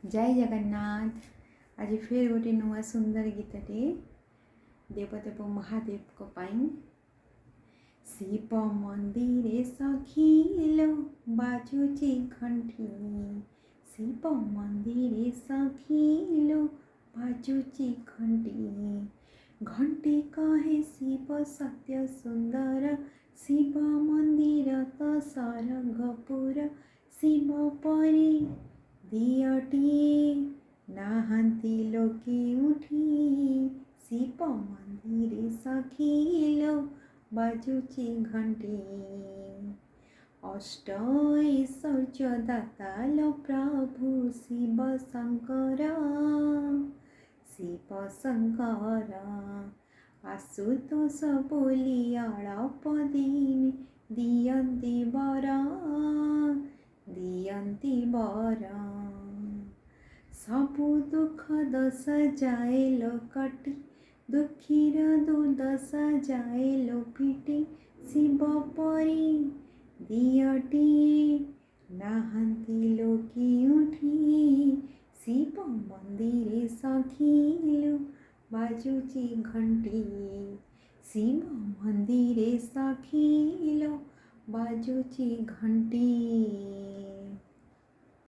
जय जगन्नाथ। आज फिर गोटे नुआ सुंदर गीतटे देवदेव महादेव को पाई। शिव मंदिरे सखीलो बाजुची घंटी, शिव मंदिरे सखीलो बाजुची घंटी। घंटी कहे शिव सत्य सुंदर, शिव मंदिर तो सरगपुर। शिव परी दियटी नाहांती लोके उठी, शिव मंदिरे सखीलो बाजुची घंटी। अष्ट ऐश्वर्य दातालो प्रभु शिव शंकर, शिव शंकर। आशुतोष बोली अल्प दिन दियंती वर, दियंती वर। सबु दुख दशा जाए कटी, दुखीर दुर्दशा जाए फिटी। शिव परी दियटी नाहांती लोके उठी, शिव मंदिरे सखीलो बाजुची घंटी। शिव मंदिरे सखीलो बाजुची घंटी।